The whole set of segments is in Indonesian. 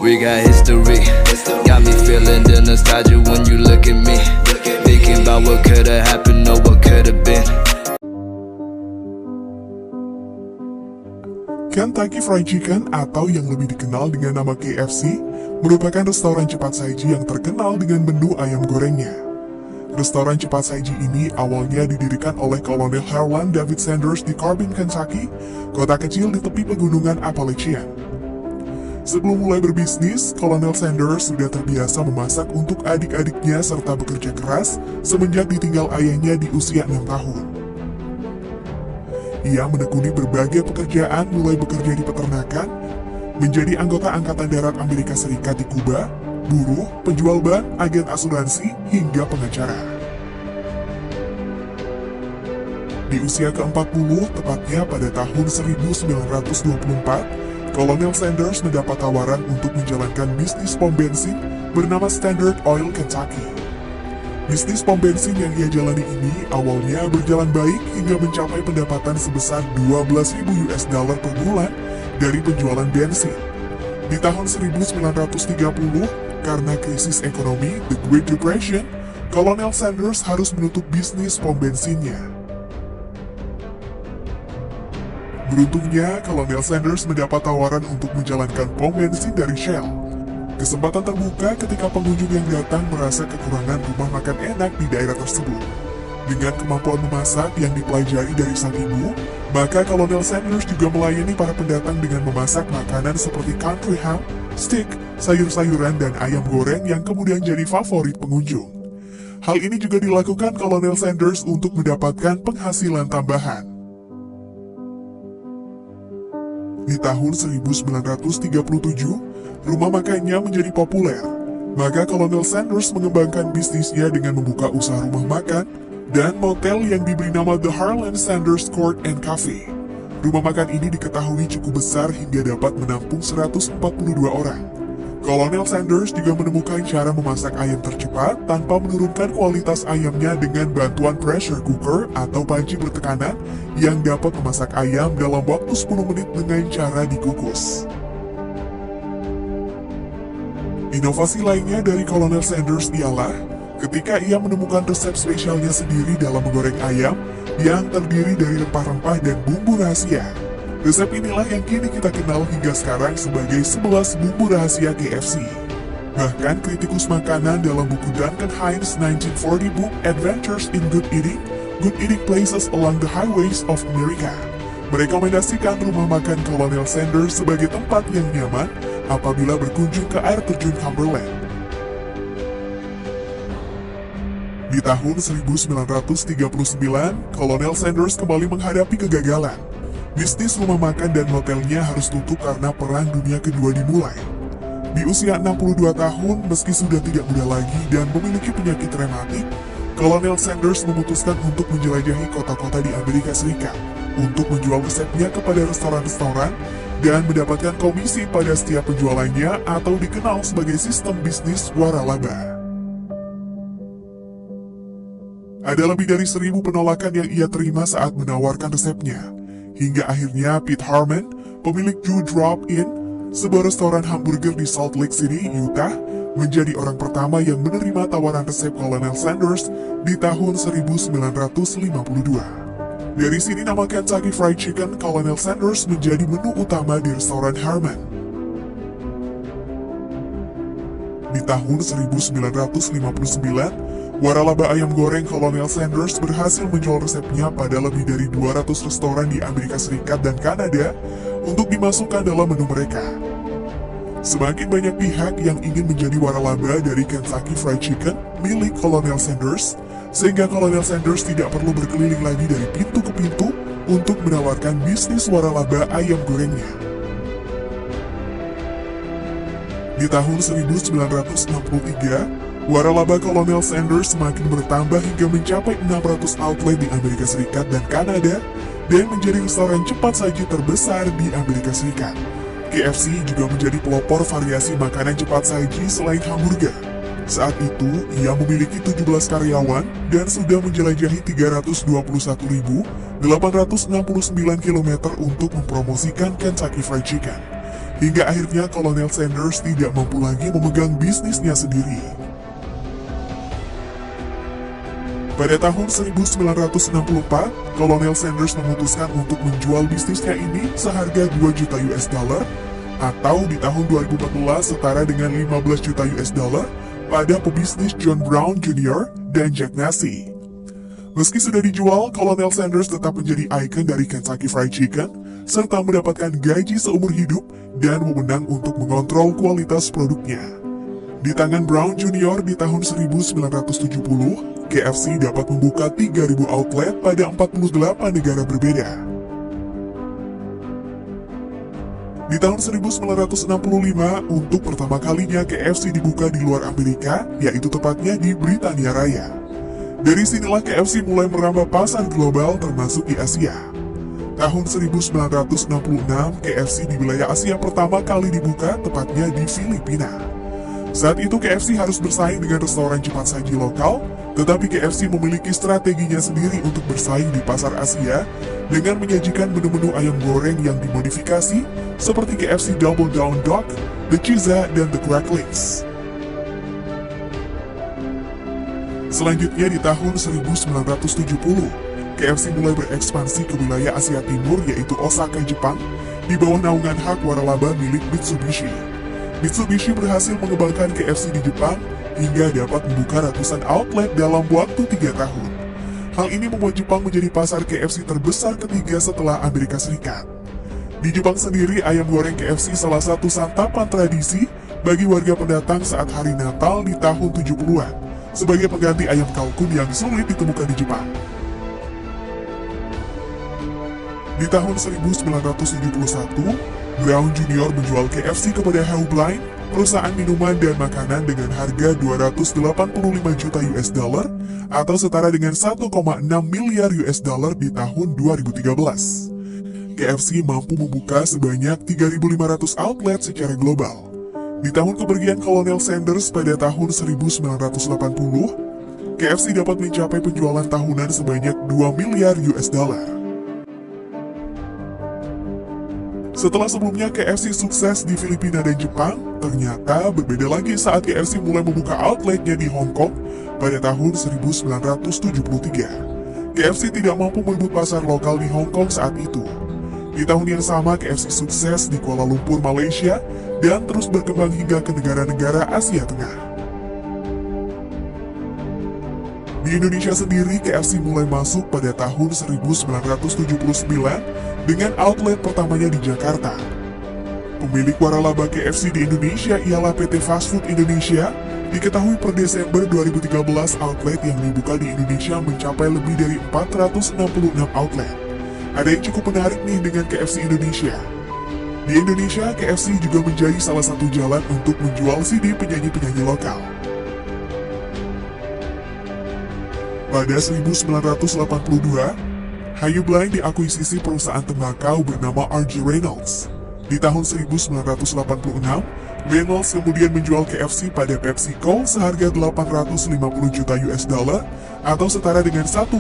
We got history. Got me feeling the nostalgia when you look at me. Thinking about what could've happened or what could've been. Kentucky Fried Chicken atau yang lebih dikenal dengan nama KFC merupakan restoran cepat saji yang terkenal dengan menu ayam gorengnya. Restoran cepat saji ini awalnya didirikan oleh Kolonel Harlan David Sanders di Corbin, Kentucky, kota kecil di tepi pegunungan Appalachian. Sebelum mulai berbisnis, Kolonel Sanders sudah terbiasa memasak untuk adik-adiknya serta bekerja keras semenjak ditinggal ayahnya di usia 6 tahun. Ia menekuni berbagai pekerjaan mulai bekerja di peternakan, menjadi anggota Angkatan Darat Amerika Serikat di Kuba, buruh, penjual ban, agen asuransi, hingga pengacara. Di usia ke-40, tepatnya pada tahun 1924, Kolonel Sanders mendapat tawaran untuk menjalankan bisnis pom bensin bernama Standard Oil Kentucky. Bisnis pom bensin yang ia jalani ini awalnya berjalan baik hingga mencapai pendapatan sebesar 12.000 US dollar per bulan dari penjualan bensin. Di tahun 1930, karena krisis ekonomi, The Great Depression, Kolonel Sanders harus menutup bisnis pom bensinnya. Beruntungnya, Kolonel Sanders mendapat tawaran untuk menjalankan pom bensin dari Shell. Kesempatan terbuka ketika pengunjung yang datang merasa kekurangan rumah makan enak di daerah tersebut. Dengan kemampuan memasak yang dipelajari dari sang ibu, maka Kolonel Sanders juga melayani para pendatang dengan memasak makanan seperti country ham, steak, sayur-sayuran, dan ayam goreng yang kemudian jadi favorit pengunjung. Hal ini juga dilakukan Kolonel Sanders untuk mendapatkan penghasilan tambahan. Di tahun 1937, rumah makannya menjadi populer. Maka Kolonel Sanders mengembangkan bisnisnya dengan membuka usaha rumah makan dan motel yang diberi nama The Harlan Sanders Court and Cafe. Rumah makan ini diketahui cukup besar hingga dapat menampung 142 orang. Kolonel Sanders juga menemukan cara memasak ayam tercepat tanpa menurunkan kualitas ayamnya dengan bantuan pressure cooker atau panci bertekanan yang dapat memasak ayam dalam waktu 10 menit dengan cara dikukus. Inovasi lainnya dari Kolonel Sanders ialah ketika ia menemukan resep spesialnya sendiri dalam menggoreng ayam yang terdiri dari rempah-rempah dan bumbu rahasia. Resep inilah yang kini kita kenal hingga sekarang sebagai 11 bumbu rahasia KFC. Bahkan kritikus makanan dalam buku Duncan Hines' 1940 book Adventures in Good Eating Places Along the Highways of America merekomendasikan rumah makan Kolonel Sanders sebagai tempat yang nyaman apabila berkunjung ke air terjun Cumberland. Di tahun 1939, Kolonel Sanders kembali menghadapi kegagalan. Bisnis rumah makan dan hotelnya harus tutup karena Perang Dunia Kedua dimulai. Di usia 62 tahun, meski sudah tidak muda lagi dan memiliki penyakit rematik, Kolonel Sanders memutuskan untuk menjelajahi kota-kota di Amerika Serikat untuk menjual resepnya kepada restoran-restoran dan mendapatkan komisi pada setiap penjualannya atau dikenal sebagai sistem bisnis waralaba. Ada lebih dari 1.000 penolakan yang ia terima saat menawarkan resepnya. Hingga akhirnya Pete Harmon, pemilik Jew Drop-In, sebuah restoran hamburger di Salt Lake City, Utah, menjadi orang pertama yang menerima tawaran resep Kolonel Sanders di tahun 1952. Dari sini nama Kentucky Fried Chicken Kolonel Sanders menjadi menu utama di restoran Harmon. Di tahun 1959, waralaba ayam goreng Kolonel Sanders berhasil menjual resepnya pada lebih dari 200 restoran di Amerika Serikat dan Kanada untuk dimasukkan dalam menu mereka. Semakin banyak pihak yang ingin menjadi waralaba dari Kentucky Fried Chicken milik Kolonel Sanders, sehingga Kolonel Sanders tidak perlu berkeliling lagi dari pintu ke pintu untuk menawarkan bisnis waralaba ayam gorengnya. Di tahun 1963, waralaba Kolonel Sanders semakin bertambah hingga mencapai 600 outlet di Amerika Serikat dan Kanada dan menjadi restoran cepat saji terbesar di Amerika Serikat. KFC juga menjadi pelopor variasi makanan cepat saji selain hamburger. Saat itu, ia memiliki 17 karyawan dan sudah menjelajahi 321.869 km untuk mempromosikan Kentucky Fried Chicken. hingga akhirnya Kolonel Sanders tidak mampu lagi memegang bisnisnya sendiri. Pada tahun 1964, Kolonel Sanders memutuskan untuk menjual bisnisnya ini seharga 2 juta US dollar, atau di tahun 2014 setara dengan 15 juta US dollar pada pebisnis John Brown Jr. dan Jack Nasty. Meski sudah dijual, Kolonel Sanders tetap menjadi ikon dari Kentucky Fried Chicken, serta mendapatkan gaji seumur hidup dan wewenang untuk mengontrol kualitas produknya. Di tangan Brown Jr. di tahun 1970, KFC dapat membuka 3.000 outlet pada 48 negara berbeda. Di tahun 1965, untuk pertama kalinya KFC dibuka di luar Amerika, yaitu tepatnya di Britania Raya. Dari sinilah KFC mulai merambah pasar global termasuk di Asia. Tahun 1966, KFC di wilayah Asia pertama kali dibuka, tepatnya di Filipina. Saat itu KFC harus bersaing dengan restoran cepat saji lokal, tetapi KFC memiliki strateginya sendiri untuk bersaing di pasar Asia dengan menyajikan menu-menu ayam goreng yang dimodifikasi seperti KFC Double Down Dog, The Chizza, dan The Cracklings. Selanjutnya di tahun 1970, KFC mulai berekspansi ke wilayah Asia Timur yaitu Osaka, Jepang, di bawah naungan hak waralaba milik Mitsubishi. Mitsubishi berhasil mengembangkan KFC di Jepang hingga dapat membuka ratusan outlet dalam waktu 3 tahun. Hal ini membuat Jepang menjadi pasar KFC terbesar ketiga setelah Amerika Serikat. Di Jepang sendiri, ayam goreng KFC salah satu santapan tradisi bagi warga pendatang saat hari Natal di tahun 70-an, sebagai pengganti ayam kalkun yang sulit ditemukan di Jepang. Di tahun 1971, Brown Jr. menjual KFC kepada Hellblind, perusahaan minuman dan makanan dengan harga 285 juta US dollar atau setara dengan 1,6 miliar US dollar di tahun 2013. KFC mampu membuka sebanyak 3.500 outlet secara global. Di tahun kepergian Kolonel Sanders pada tahun 1980, KFC dapat mencapai penjualan tahunan sebanyak 2 miliar US dollar. Setelah sebelumnya KFC sukses di Filipina dan Jepang, ternyata berbeda lagi saat KFC mulai membuka outletnya di Hong Kong pada tahun 1973. KFC tidak mampu merebut pasar lokal di Hong Kong saat itu. Di tahun yang sama, KFC sukses di Kuala Lumpur, Malaysia, dan terus berkembang hingga ke negara-negara Asia Tengah. Di Indonesia sendiri, KFC mulai masuk pada tahun 1979 dengan outlet pertamanya di Jakarta. Pemilik waralaba KFC di Indonesia ialah PT Fast Food Indonesia. Diketahui per Desember 2013 outlet yang dibuka di Indonesia mencapai lebih dari 466 outlet. Ada yang cukup menarik nih dengan KFC Indonesia. Di Indonesia, KFC juga menjadi salah satu jalan untuk menjual CD penyanyi-penyanyi lokal. Pada 1982, Hellblind diakuisisi perusahaan tembakau bernama R.J. Reynolds. Di tahun 1986, Reynolds kemudian menjual KFC pada PepsiCo seharga 850 juta US dollar atau setara dengan 1,8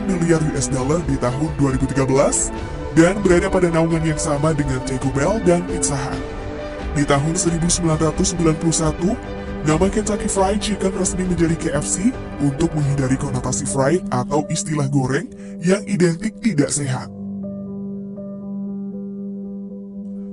miliar US dollar di tahun 2013 dan berada pada naungan yang sama dengan Taco Bell dan Pizza Hut. Di tahun 1991, nama Kentucky Fried Chicken resmi menjadi KFC untuk menghindari konotasi fried atau istilah goreng yang identik tidak sehat.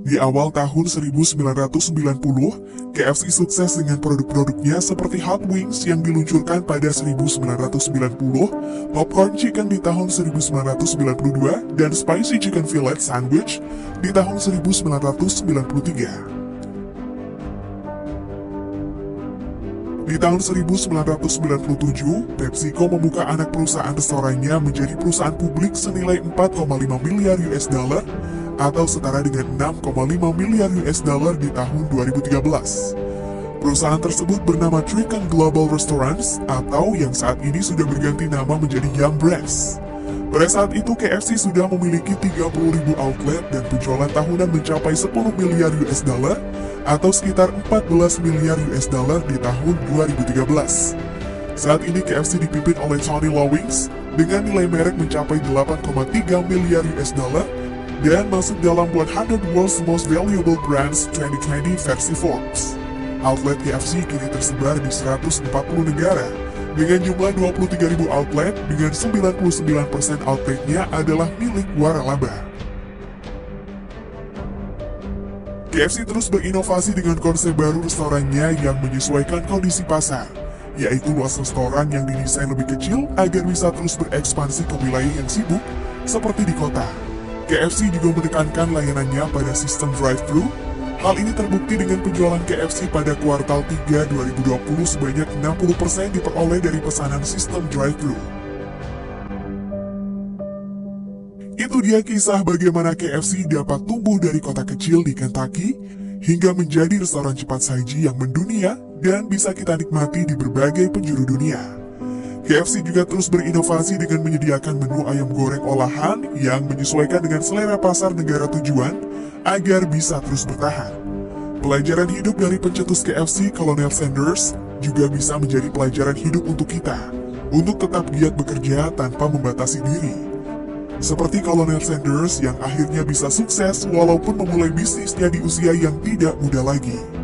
Di awal tahun 1990, KFC sukses dengan produk-produknya seperti Hot Wings yang diluncurkan pada 1990, Popcorn Chicken di tahun 1992, dan Spicy Chicken Fillet Sandwich di tahun 1993. Di tahun 1997, PepsiCo membuka anak perusahaan restorannya menjadi perusahaan publik senilai 4,5 miliar US dollar atau setara dengan 6,5 miliar US dollar di tahun 2013. Perusahaan tersebut bernama Trican Global Restaurants atau yang saat ini sudah berganti nama menjadi Yum Brands. Pada saat itu KFC sudah memiliki 30.000 outlet dan penjualan tahunan mencapai 10 miliar US dollar atau sekitar 14 miliar US dollar di tahun 2013. Saat ini KFC dipimpin oleh Tony Lawings dengan nilai merek mencapai 8,3 miliar US dollar dan masuk dalam 100 World's Most Valuable Brands 2020 versi Forbes. Outlet KFC kini tersebar di 140 negara, dengan jumlah 23.000 outlet, dengan 99% outletnya adalah milik waralaba. KFC terus berinovasi dengan konsep baru restorannya yang menyesuaikan kondisi pasar, yaitu luas restoran yang didesain lebih kecil agar bisa terus berekspansi ke wilayah yang sibuk, seperti di kota. KFC juga menekankan layanannya pada sistem drive-thru. Hal ini terbukti dengan penjualan KFC pada kuartal 3 2020 sebanyak 60% diperoleh dari pesanan sistem drive-thru. Itu dia kisah bagaimana KFC dapat tumbuh dari kota kecil di Kentucky hingga menjadi restoran cepat saji yang mendunia dan bisa kita nikmati di berbagai penjuru dunia. KFC juga terus berinovasi dengan menyediakan menu ayam goreng olahan yang menyesuaikan dengan selera pasar negara tujuan agar bisa terus bertahan. Pelajaran hidup dari pencetus KFC, Colonel Sanders, juga bisa menjadi pelajaran hidup untuk kita, untuk tetap giat bekerja tanpa membatasi diri. Seperti Colonel Sanders yang akhirnya bisa sukses walaupun memulai bisnisnya di usia yang tidak muda lagi.